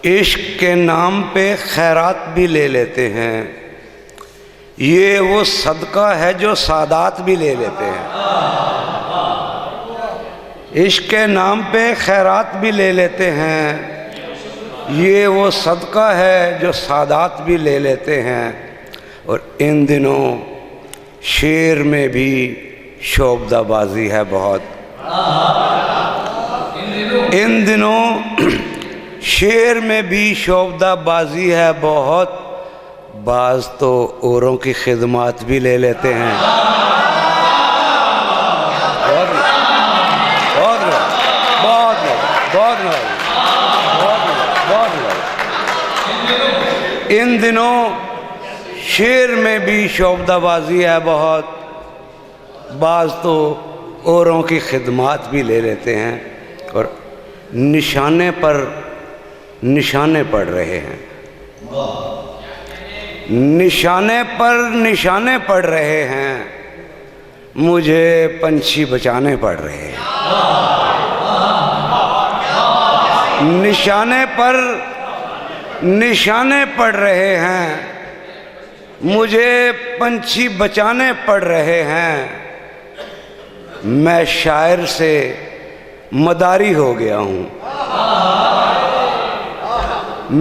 عشق کے نام پہ خیرات بھی لے لیتے ہیں، یہ وہ صدقہ ہے جو سادات بھی لے لیتے ہیں۔ عشق کے نام پہ خیرات بھی لے لیتے ہیں، یہ وہ صدقہ ہے جو سادات بھی لے لیتے ہیں۔ اور ان دنوں شعر میں بھی شعبدہ بازی ہے بہت، ان دنوں شعر میں بھی شعبدہ بازی ہے بہت، بعض تو اوروں کی خدمات بھی لے لیتے ہیں۔ ان دنوں شعر میں بھی شعبدہ بازی ہے بہت، بعض تو اوروں کی خدمات بھی لے لیتے ہیں، اور نشانے پر نشانے پڑ رہے ہیں، نشانے پر نشانے پڑ رہے ہیں، مجھے پنچھی بچانے پڑ رہے ہیں۔ نشانے پر نشانے پڑ رہے ہیں، مجھے پنچھی بچانے پڑ رہے ہیں۔ میں شاعر سے مداری ہو گیا ہوں،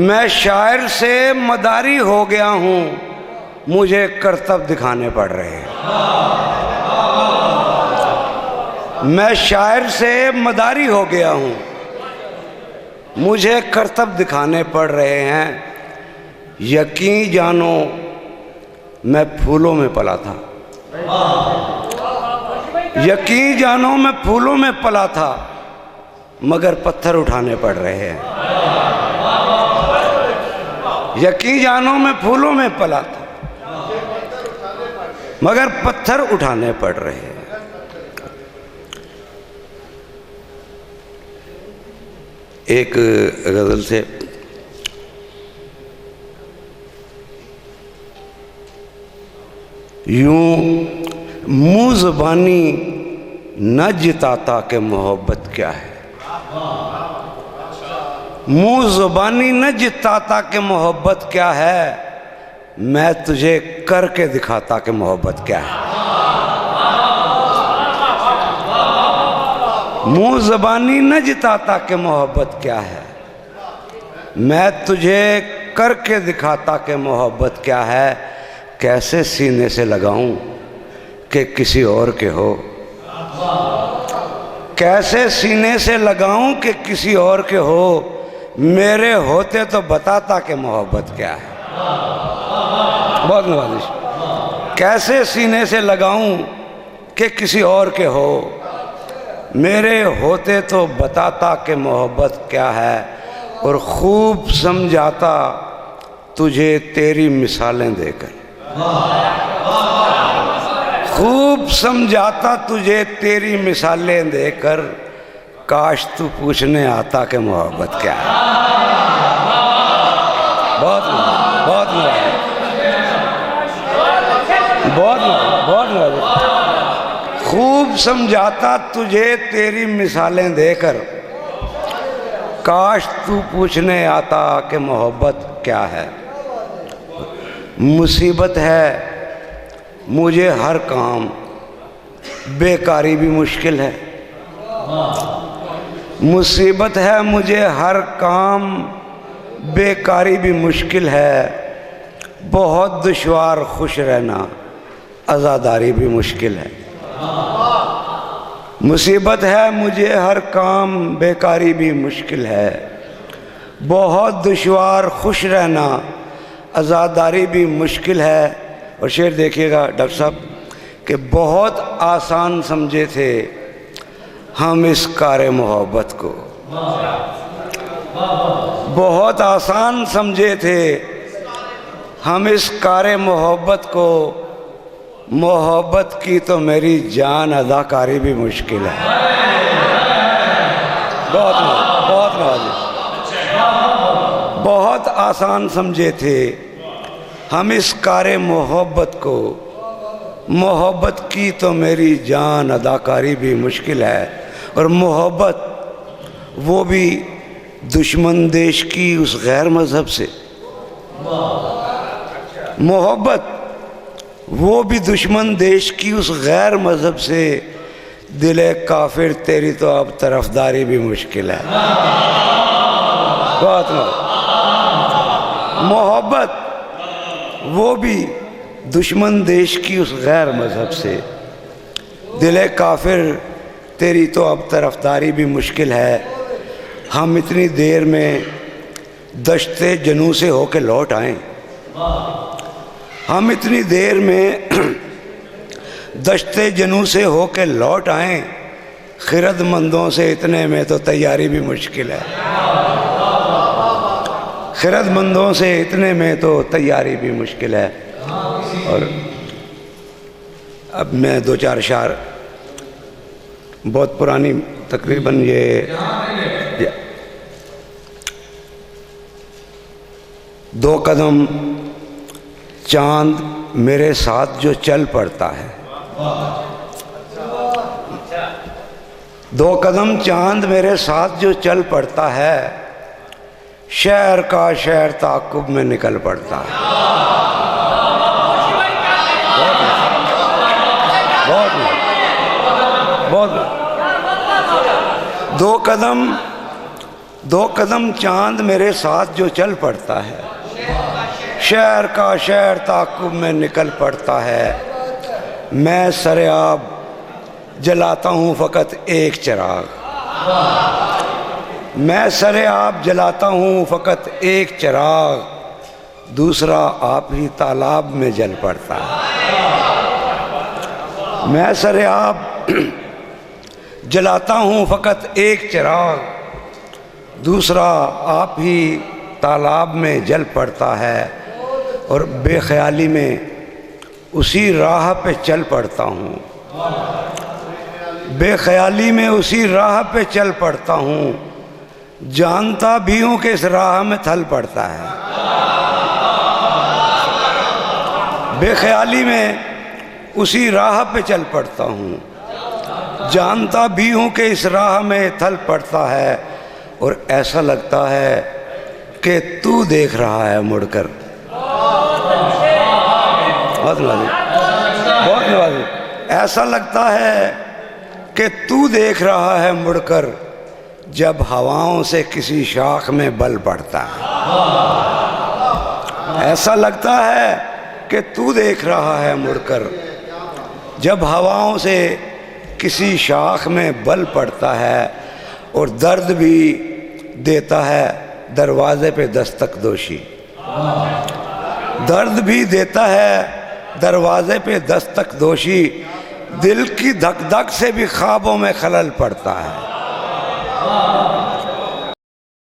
میں شاعر سے مداری ہو گیا ہوں، مجھے کرتب دکھانے پڑ رہے ہیں۔ میں شاعر سے مداری ہو گیا ہوں، مجھے کرتب دکھانے پڑ رہے ہیں۔ یقین جانو میں پھولوں میں پلا تھا، یقین جانو میں پھولوں میں پلا تھا، مگر پتھر اٹھانے پڑ رہے ہیں۔ یقین جانو میں پھولوں میں پلا تھا، مگر پتھر اٹھانے پڑ رہے ہیں۔ ایک غزل سے یوں منہ زبانی نہ جتاتا کہ محبت کیا ہے، منہ زبانی نہ جتاتا کہ محبت کیا ہے، میں تجھے کر کے دکھاتا کہ محبت کیا ہے۔ منہ زبانی نہ جتاتا کہ محبت کیا ہے، میں تجھے کر کے دکھاتا کہ محبت کیا ہے۔ کیسے سینے سے لگاؤں کہ کسی اور کے ہو، کیسے سینے سے لگاؤں کہ کسی اور کے ہو، میرے ہوتے تو بتاتا کہ محبت کیا ہے۔ بہت نوازش۔ کیسے سینے سے لگاؤں کہ کسی اور کے ہو، میرے ہوتے تو بتاتا کہ محبت کیا ہے، اور خوب سمجھاتا تجھے تیری مثالیں دے کر، خوب سمجھاتا تجھے تیری مثالیں دے کر، کاش تو پوچھنے آتا کہ محبت کیا ہے۔ بہت بہت بہت خوب سمجھاتا تجھے تیری مثالیں دے کر، کاش تو پوچھنے آتا کہ محبت کیا ہے۔ مصیبت ہے مجھے ہر کام، بیکاری بھی مشکل ہے، مصیبت ہے مجھے ہر کام، بیکاری بھی مشکل ہے، بہت دشوار خوش رہنا، عزاداری بھی مشکل ہے۔ مصیبت ہے مجھے ہر کام، بیکاری بھی مشکل ہے، بہت دشوار خوش رہنا، عزاداری بھی مشکل ہے۔ اور شعر دیکھیے گا ڈاکٹر صاحب کہ بہت آسان سمجھے تھے ہم اس کار محبت کو، بہت آسان سمجھے تھے ہم اس کار محبت کو، محبت کی تو میری جان اداکاری بھی مشکل ہے۔ بہت آسان سمجھے تھے ہم اس کار محبت کو، محبت کی تو میری جان اداکاری بھی مشکل ہے۔ اور محبت وہ بھی دشمن دیش کی اس غیر مذہب سے، محبت وہ بھی دشمن دیش کی اس غیر مذہب سے، دل کافر تیری تو اب طرفداری بھی مشکل ہے۔ بہت محبت وہ بھی دشمن دیش کی اس غیر مذہب سے، دل کافر تیری تو اب طرفداری بھی مشکل ہے۔ ہم اتنی دیر میں دشت جنوں سے ہو کے لوٹ آئیں، ہم اتنی دیر میں دشت جنوں سے ہو کے لوٹ آئیں، خرد مندوں سے اتنے میں تو تیاری بھی مشکل ہے، خرد مندوں سے اتنے میں تو تیاری بھی مشکل ہے۔ اور اب میں دو چار اشعار بہت پرانی، تقریباً یہ دو قدم چاند میرے ساتھ جو چل پڑتا ہے، دو قدم چاند میرے ساتھ جو چل پڑتا ہے، شہر کا شہر تعاقب میں نکل پڑتا ہے۔ بہت دو قدم چاند میرے ساتھ جو چل پڑتا ہے، شہر کا شہر تعاقب میں نکل پڑتا ہے۔ میں سر آب جلاتا ہوں فقط ایک چراغ، میں سر آب جلاتا ہوں فقط ایک چراغ، دوسرا آپ ہی تالاب میں جل پڑتا ہے۔ میں سر آب جلاتا ہوں فقط ایک چراغ، دوسرا آپ ہی تالاب میں جل پڑتا ہے، اور بے خیالی میں اسی راہ پہ چل پڑتا ہوں، بے خیالی میں اسی راہ پہ چل پڑتا ہوں، جانتا بھی ہوں کہ اس راہ میں تھل پڑتا ہے۔ بے خیالی میں اسی راہ پہ چل پڑتا ہوں، جانتا بھی ہوں کہ اس راہ میں تھل پڑتا ہے، اور ایسا لگتا ہے کہ تو دیکھ رہا ہے مڑ کر۔ بہت نوازی، ایسا لگتا ہے کہ تو دیکھ رہا ہے مڑ کر، جب ہواؤں سے کسی شاخ میں بل پڑتا ہے۔ ایسا لگتا ہے کہ تو دیکھ رہا ہے مڑ کر، جب ہواؤں سے کسی شاخ میں بل پڑتا ہے، اور درد بھی دیتا ہے دروازے پہ دستک دوشی، درد بھی دیتا ہے دروازے پہ دستک دوشی، دل کی دھک دھک سے بھی خوابوں میں خلل پڑتا ہے۔